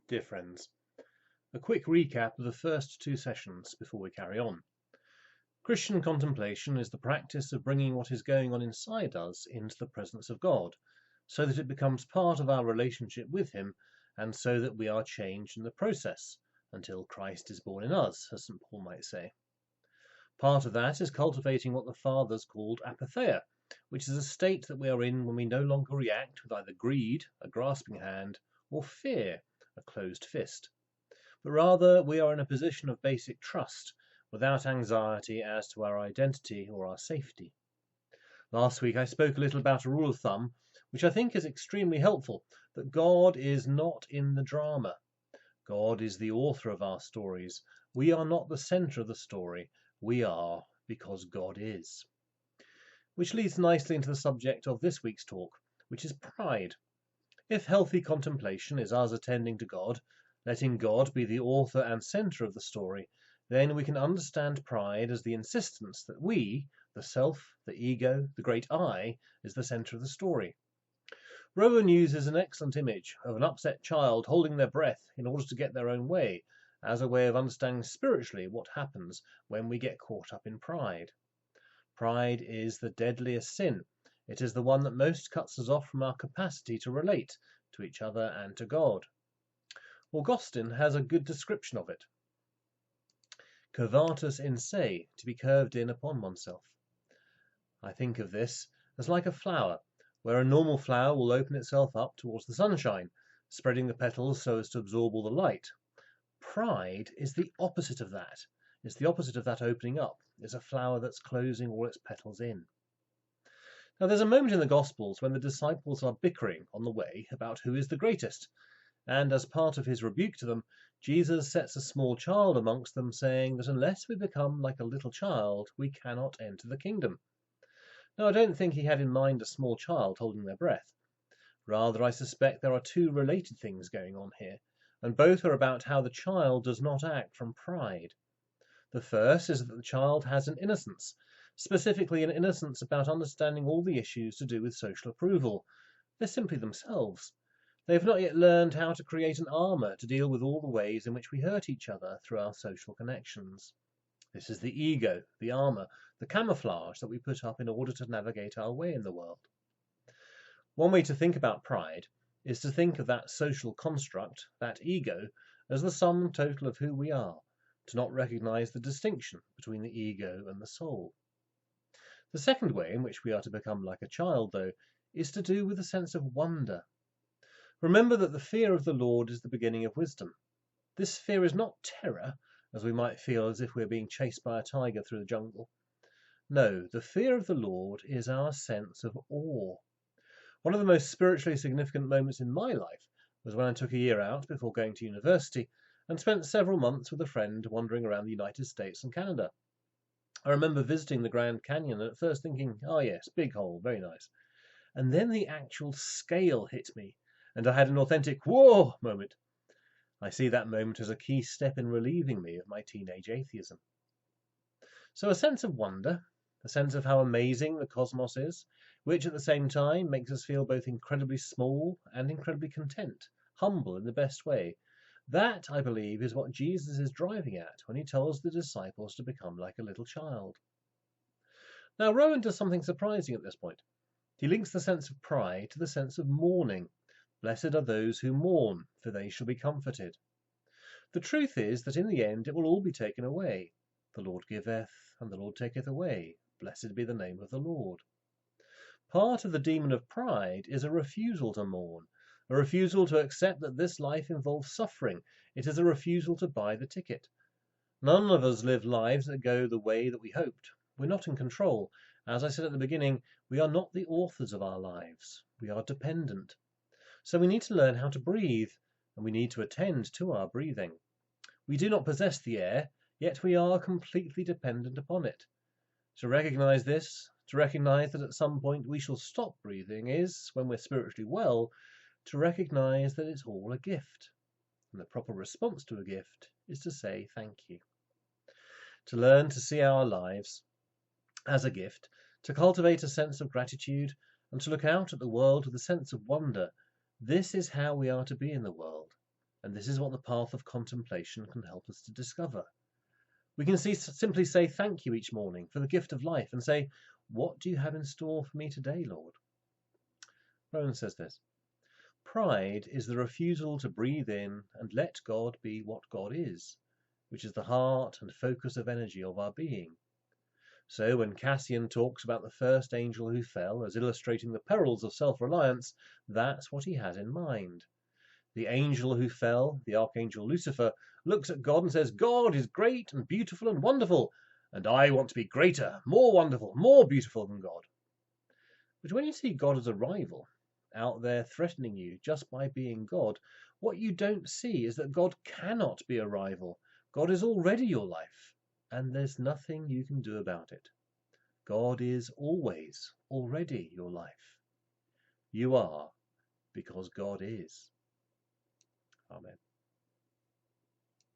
Dear friends, a quick recap of the first two sessions before we carry on. Christian contemplation is the practice of bringing what is going on inside us into the presence of God, so that it becomes part of our relationship with Him, and so that we are changed in the process, until Christ is born in us, as St. Paul might say. Part of that is cultivating what the Fathers called apatheia, which is a state that we are in when we no longer react with either greed, a grasping hand, or fear, a closed fist, but rather we are in a position of basic trust, without anxiety as to our identity or our safety. Last week I spoke a little about a rule of thumb, which I think is extremely helpful, that God is not in the drama. God is the author of our stories. We are not the centre of the story. We are because God is. Which leads nicely into the subject of this week's talk, which is pride. If healthy contemplation is us attending to God, letting God be the author and centre of the story, then we can understand pride as the insistence that we, the self, the ego, the great I, is the centre of the story. Rowan uses an excellent image of an upset child holding their breath in order to get their own way, as a way of understanding spiritually what happens when we get caught up in pride. Pride is the deadliest sin. It is the one that most cuts us off from our capacity to relate to each other and to God. Augustine has a good description of it. Curvatus in se, to be curved in upon oneself. I think of this as like a flower, where a normal flower will open itself up towards the sunshine, spreading the petals so as to absorb all the light. Pride is the opposite of that. It's the opposite of that opening up. It's a flower that's closing all its petals in. Now there's a moment in the Gospels when the disciples are bickering on the way about who is the greatest, and as part of his rebuke to them, Jesus sets a small child amongst them, saying that unless we become like a little child, we cannot enter the kingdom. Now I don't think he had in mind a small child holding their breath. Rather, I suspect there are two related things going on here, and both are about how the child does not act from pride. The first is that the child has an innocence, specifically an innocence about understanding all the issues to do with social approval. They're simply themselves. They have not yet learned how to create an armour to deal with all the ways in which we hurt each other through our social connections. This is the ego, the armour, the camouflage that we put up in order to navigate our way in the world. One way to think about pride is to think of that social construct, that ego, as the sum total of who we are, to not recognise the distinction between the ego and the soul. The second way in which we are to become like a child, though, is to do with a sense of wonder. Remember that the fear of the Lord is the beginning of wisdom. This fear is not terror, as we might feel as if we are being chased by a tiger through the jungle. No, the fear of the Lord is our sense of awe. One of the most spiritually significant moments in my life was when I took a year out before going to university and spent several months with a friend wandering around the United States and Canada. I remember visiting the Grand Canyon and at first thinking, oh yes, big hole, very nice. And then the actual scale hit me, and I had an authentic whoa moment. I see that moment as a key step in relieving me of my teenage atheism. So a sense of wonder, a sense of how amazing the cosmos is, which at the same time makes us feel both incredibly small and incredibly content, humble in the best way. That, I believe, is what Jesus is driving at when he tells the disciples to become like a little child. Now, Rowan does something surprising at this point. He links the sense of pride to the sense of mourning. Blessed are those who mourn, for they shall be comforted. The truth is that in the end it will all be taken away. The Lord giveth, and the Lord taketh away. Blessed be the name of the Lord. Part of the demon of pride is a refusal to mourn, a refusal to accept that this life involves suffering. It is a refusal to buy the ticket. None of us live lives that go the way that we hoped. We're not in control. As I said at the beginning, we are not the authors of our lives. We are dependent. So we need to learn how to breathe, and we need to attend to our breathing. We do not possess the air, yet we are completely dependent upon it. To recognize this, to recognize that at some point we shall stop breathing is, when we're spiritually well, to recognize that it's all a gift. And the proper response to a gift is to say thank you. To learn to see our lives as a gift, to cultivate a sense of gratitude, and to look out at the world with a sense of wonder. This is how we are to be in the world, And this is what the path of contemplation can help us to discover. We can simply say thank you each morning for the gift of life and say, what do you have in store for me today, Lord? Rowan says this: pride is the refusal to breathe in and let God be what God is, which is the heart and focus of energy of our being. So when Cassian talks about the first angel who fell as illustrating the perils of self-reliance, that's what he has in mind. The angel who fell, the archangel Lucifer, looks at God and says, God is great and beautiful and wonderful, and I want to be greater, more wonderful, more beautiful than God. But when you see God as a rival, out there threatening you just by being God, what you don't see is that God cannot be a rival. God is already your life, and there's nothing you can do about it. God is always already your life. You are because God is. Amen.